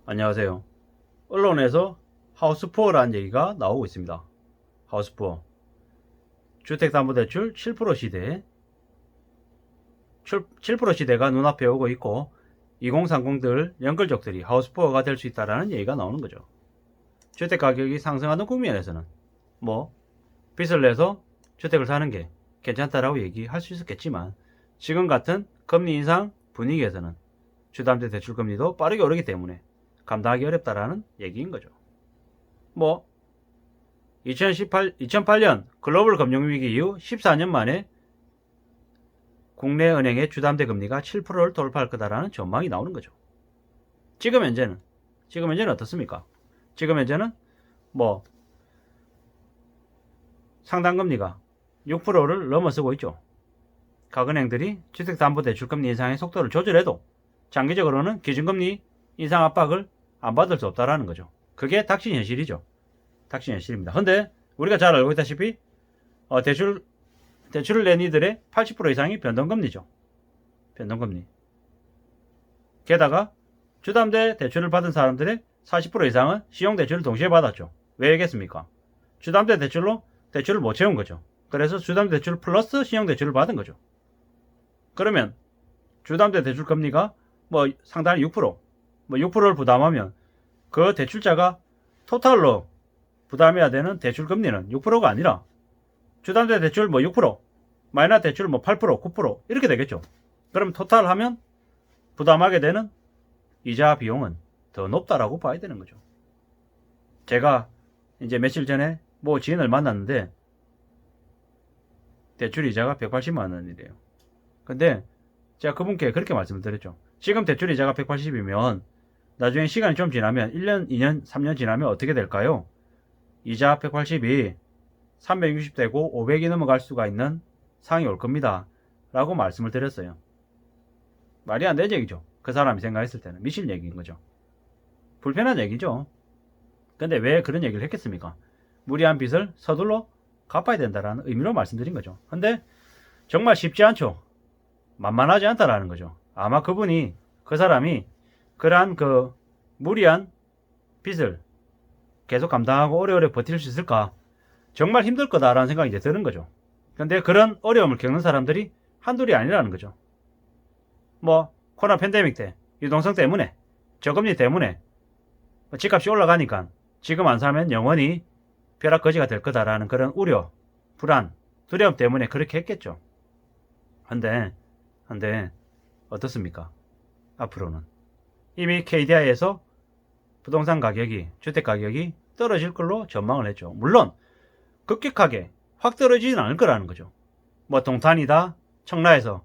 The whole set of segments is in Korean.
안녕하세요. 언론에서 하우스푸어라는 얘기가 나오고 있습니다. 하우스푸어. 주택담보대출 7% 시대. 7% 시대가 눈앞에 오고 있고 2030들 연끌족들이 하우스푸어가 될 수 있다는 얘기가 나오는 거죠. 주택가격이 상승하는 국면에서는 빚을 내서 주택을 사는 게 괜찮다라고 얘기할 수 있었겠지만 지금 같은 금리 인상 분위기에서는 주담대 대출금리도 빠르게 오르기 때문에 감당하기 어렵다라는 얘기인 거죠. 2008년 글로벌 금융위기 이후 14년 만에 국내 은행의 주담대 금리가 7%를 돌파할 거다라는 전망이 나오는 거죠. 지금 현재는 어떻습니까? 지금 현재는 상당금리가 6%를 넘어서고 있죠. 각 은행들이 주택담보대출금리 인상의 속도를 조절해도 장기적으로는 기준금리 인상 압박을 안 받을 수 없다라는 거죠. 그게 닥친 현실이죠. 닥친 현실입니다. 근데 우리가 잘 알고 있다시피 대출을 낸 이들의 80% 이상이 변동금리죠. 변동금리. 게다가 주담대 대출을 받은 사람들의 40% 이상은 신용대출을 동시에 받았죠. 왜겠습니까? 주담대 대출로 대출을 못 채운 거죠. 그래서 주담대 대출 플러스 신용대출을 받은 거죠. 그러면 주담대 대출 금리가 상당히 6%, 6%를 부담하면 그 대출자가 토탈로 부담해야 되는 대출 금리는 6%가 아니라 주담대 대출 6%, 마이너 대출 8%, 9% 이렇게 되겠죠. 그럼 토탈 하면 부담하게 되는 이자 비용은 더 높다라고 봐야 되는 거죠. 제가 이제 며칠 전에 지인을 만났는데 대출 이자가 180만 원이래요. 근데 제가 그분께 그렇게 말씀을 드렸죠. 지금 대출 이자가 180이면 나중에 시간이 좀 지나면 1년, 2년, 3년 지나면 어떻게 될까요? 이자 180이 360되고 500이 넘어갈 수가 있는 상황이 올 겁니다. 라고 말씀을 드렸어요. 말이 안 되는 얘기죠. 그 사람이 생각했을 때는 미칠 얘기인 거죠. 불편한 얘기죠. 근데 왜 그런 얘기를 했겠습니까? 무리한 빚을 서둘러 갚아야 된다는 의미로 말씀드린 거죠. 근데 정말 쉽지 않죠. 만만하지 않다라는 거죠. 아마 그 사람이 그러한 무리한 빚을 계속 감당하고 오래오래 버틸 수 있을까? 정말 힘들 거다라는 생각이 이제 드는 거죠. 근데 그런 어려움을 겪는 사람들이 한둘이 아니라는 거죠. 코로나 팬데믹 때 유동성 때문에 저금리 때문에 집값이 올라가니까 지금 안 사면 영원히 벼락거지가 될 거다라는 그런 우려, 불안, 두려움 때문에 그렇게 했겠죠. 근데 어떻습니까? 앞으로는 이미 KDI에서 부동산 가격이, 주택 가격이 떨어질 걸로 전망을 했죠. 물론 급격하게 확 떨어지진 않을 거라는 거죠. 동탄이다, 청라에서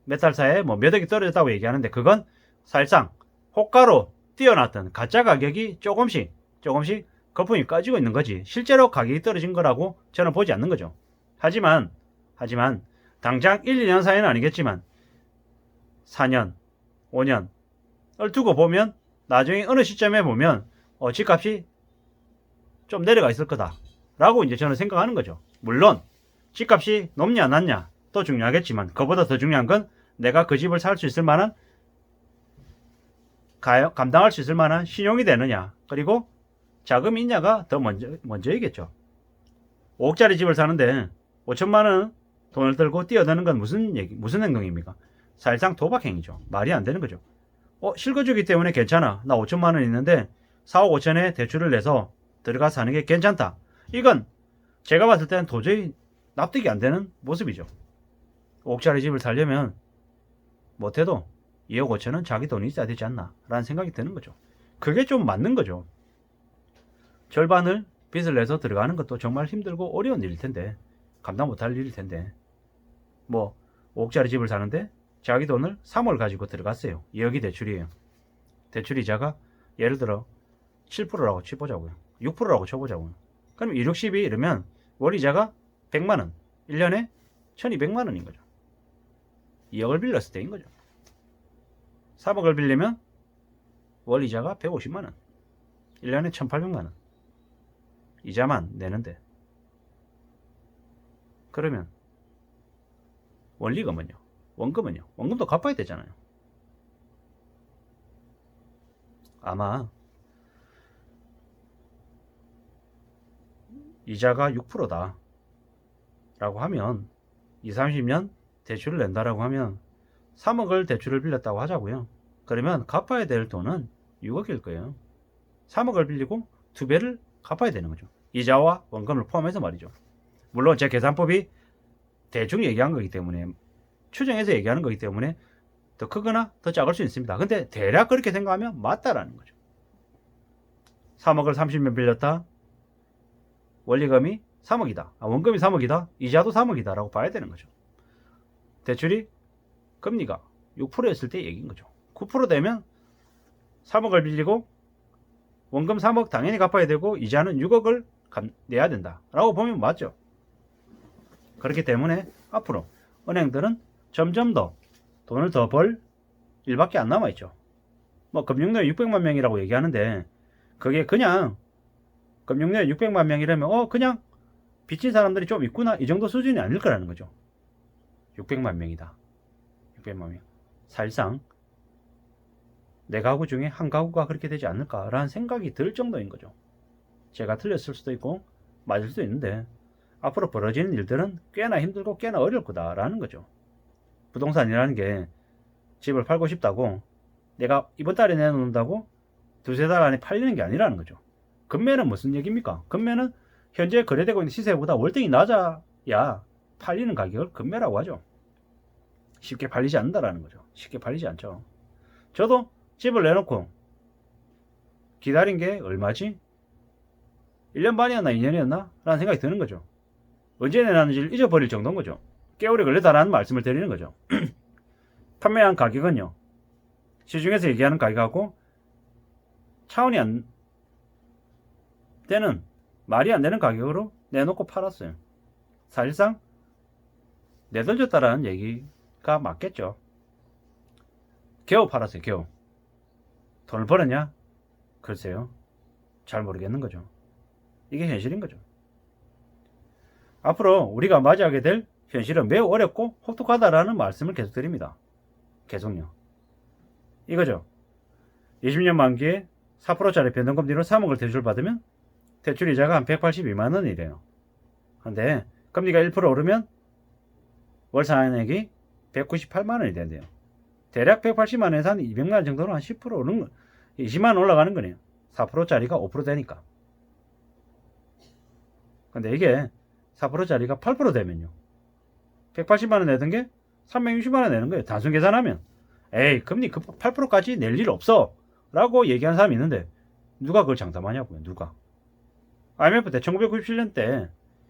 몇 달 사이에 몇 억이 떨어졌다고 얘기하는데 그건 사실상 호가로 뛰어났던 가짜 가격이 조금씩 거품이 까지고 있는 거지 실제로 가격이 떨어진 거라고 저는 보지 않는 거죠. 하지만 당장 1, 2년 사이는 아니겠지만 4년, 5년을 두고 보면 나중에 어느 시점에 보면 집값이 좀 내려가 있을 거다 라고 이제 저는 생각하는 거죠. 물론 집값이 높냐 낮냐 또 중요하겠지만 그보다 더 중요한 건 내가 그 집을 살 수 있을 만한 감당할 수 있을 만한 신용이 되느냐 그리고 자금이 있냐가 더 먼저이겠죠. 5억짜리 집을 사는데 5천만 원 돈을 들고 뛰어드는 건 무슨 행동입니까? 사실상 도박행위죠. 말이 안 되는 거죠. 실거주기 때문에 괜찮아. 나 5천만 원 있는데 4억 5천에 대출을 내서 들어가 사는 게 괜찮다. 이건 제가 봤을 때는 도저히 납득이 안 되는 모습이죠. 5억짜리 집을 살려면 못해도 2억 5천은 자기 돈이 있어야 되지 않나 라는 생각이 드는 거죠. 그게 좀 맞는 거죠. 절반을 빚을 내서 들어가는 것도 정말 힘들고 어려운 일일 텐데 감당 못할 일일 텐데 5억짜리 집을 사는데 자기 돈을 3월 가지고 들어갔어요. 2억이 대출이에요. 대출이자가 예를 들어 7%라고 쳐보자고요. 6%라고 쳐보자고요. 그럼 1, 6, 12 이러면 월이자가 100만원 1년에 1200만원인 거죠. 2억을 빌렸을 때인 거죠. 3억을 빌리면 월이자가 150만원 1년에 1800만원 이자만 내는데 그러면 원리금은요? 원금도 갚아야 되잖아요. 아마 이자가 6%다 라고 하면 20, 30년 대출을 낸다라고 하면 3억을 대출을 빌렸다고 하자고요. 그러면 갚아야 될 돈은 6억일 거예요. 3억을 빌리고 2배를 갚아야 되는 거죠. 이자와 원금을 포함해서 말이죠. 물론 제 계산법이 대충 얘기한 거기 때문에, 추정해서 얘기하는 거기 때문에 더 크거나 더 작을 수 있습니다. 근데 대략 그렇게 생각하면 맞다라는 거죠. 3억을 30년 빌렸다. 원리금이 3억이다. 원금이 3억이다. 이자도 3억이다 라고 봐야 되는 거죠. 대출이 금리가 6%였을 때 얘기인 거죠. 9% 되면 3억을 빌리고 원금 3억 당연히 갚아야 되고 이자는 6억을 내야 된다 라고 보면 맞죠. 그렇기 때문에 앞으로 은행들은 점점 더 돈을 더 벌 일밖에 안 남아있죠. 뭐 금융노예 600만 명이라고 얘기하는데 그게 그냥 금융노예 600만 명이라면 그냥 빚진 사람들이 좀 있구나 이 정도 수준이 아닐 거라는 거죠. 600만 명이다. 600만 명. 사실상 내 가구 중에 한 가구가 그렇게 되지 않을까라는 생각이 들 정도인 거죠. 제가 틀렸을 수도 있고 맞을 수도 있는데 앞으로 벌어지는 일들은 꽤나 힘들고 꽤나 어려울 거다라는 거죠. 부동산이라는 게 집을 팔고 싶다고 내가 이번 달에 내놓는다고 두세 달 안에 팔리는 게 아니라는 거죠. 금매는 무슨 얘기입니까? 금매는 현재 거래되고 있는 시세보다 월등히 낮아야 팔리는 가격을 금매라고 하죠. 쉽게 팔리지 않는다라는 거죠. 쉽게 팔리지 않죠. 저도 집을 내놓고 기다린 게 얼마지? 1년 반이었나 2년이었나? 라는 생각이 드는 거죠. 언제 내놨는지를 잊어버릴 정도인 거죠. 꽤 오래 걸렸다라는 말씀을 드리는 거죠. 판매한 가격은요, 시중에서 얘기하는 가격하고 차원이 안 되는, 말이 안 되는 가격으로 내놓고 팔았어요. 사실상 내던졌다라는 얘기가 맞겠죠. 겨우 팔았어요. 겨우. 돈을 벌었냐? 글쎄요. 잘 모르겠는 거죠. 이게 현실인 거죠. 앞으로 우리가 맞이하게 될 현실은 매우 어렵고 혹독하다라는 말씀을 계속 드립니다. 계속요. 이거죠. 20년 만기에 4%짜리 변동금리로 3억을 대출받으면 대출 이자가 한 182만 원이래요. 근데 금리가 1% 오르면 월 상환액이 198만 원이 된대요. 대략 180만 원에서 한 200만 원 정도로 한 10% 오르는 거, 20만 원 올라가는 거네요. 4%짜리가 5% 되니까. 근데 이게 4%짜리가 8% 되면요. 180만 원 내던 게 360만 원 내는 거예요. 단순 계산하면. 에이, 금리 8%까지 낼 일 없어. 라고 얘기하는 사람이 있는데 누가 그걸 장담하냐고요. 누가. IMF 때 1997년 때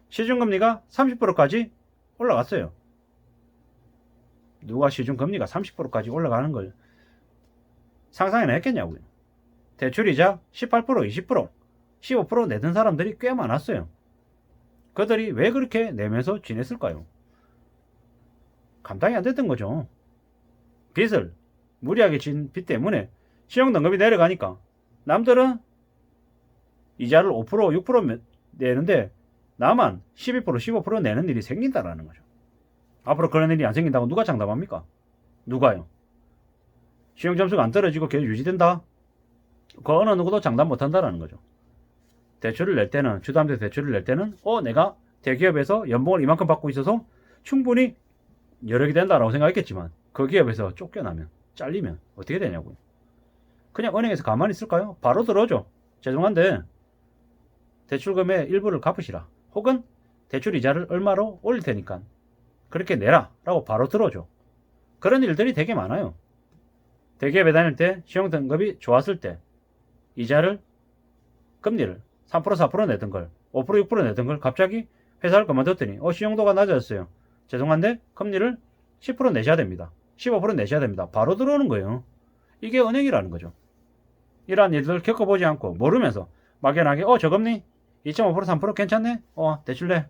시중금리가 30%까지 올라갔어요. 누가 시중금리가 30%까지 올라가는 걸 상상이나 했겠냐고요. 대출이자 18%, 20%, 15% 내던 사람들이 꽤 많았어요. 그들이 왜 그렇게 내면서 지냈을까요? 감당이 안 됐던 거죠. 빚을 무리하게 진 빚 때문에 신용등급이 내려가니까 남들은 이자를 5%, 6% 내는데 나만 12%, 15% 내는 일이 생긴다라는 거죠. 앞으로 그런 일이 안 생긴다고 누가 장담합니까? 누가요? 신용점수가 안 떨어지고 계속 유지된다? 그 어느 누구도 장담 못한다라는 거죠. 대출을 낼 때는, 주담대 대출을 낼 때는 내가 대기업에서 연봉을 이만큼 받고 있어서 충분히 여력이 된다라고 생각했겠지만 그 기업에서 쫓겨나면, 잘리면 어떻게 되냐고요. 그냥 은행에서 가만히 있을까요? 바로 들어오죠. 죄송한데 대출금의 일부를 갚으시라. 혹은 대출 이자를 얼마로 올릴 테니까 그렇게 내라 라고 바로 들어오죠. 그런 일들이 되게 많아요. 대기업에 다닐 때 신용등급이 좋았을 때 이자를, 금리를 3%, 4% 내던 걸 5%, 6% 내던 걸 갑자기 회사를 그만뒀더니 신용도가 낮아졌어요. 죄송한데 금리를 10% 내셔야 됩니다. 15% 내셔야 됩니다. 바로 들어오는 거예요. 이게 은행이라는 거죠. 이러한 일들을 겪어보지 않고 모르면서 막연하게 저금리 2.5%, 3% 괜찮네? 대출 내.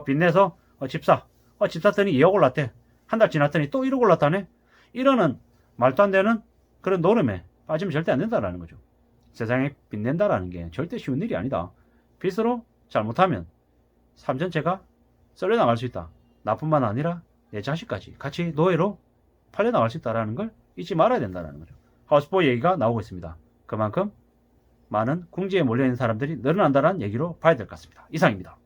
빚내서 집 사. 집 샀더니 2억 올랐대. 한 달 지났더니 또 1억 올랐다네? 이러는 말도 안 되는 그런 노름에 빠지면 절대 안 된다라는 거죠. 세상에 빚낸다라는 게 절대 쉬운 일이 아니다. 빚으로 잘못하면 삶 전체가 썰려나갈 수 있다. 나뿐만 아니라 내 자식까지 같이 노예로 팔려나갈 수 있다는 걸 잊지 말아야 된다는 거죠. 하우스보이 얘기가 나오고 있습니다. 그만큼 많은 궁지에 몰려있는 사람들이 늘어난다는 얘기로 봐야 될 것 같습니다. 이상입니다.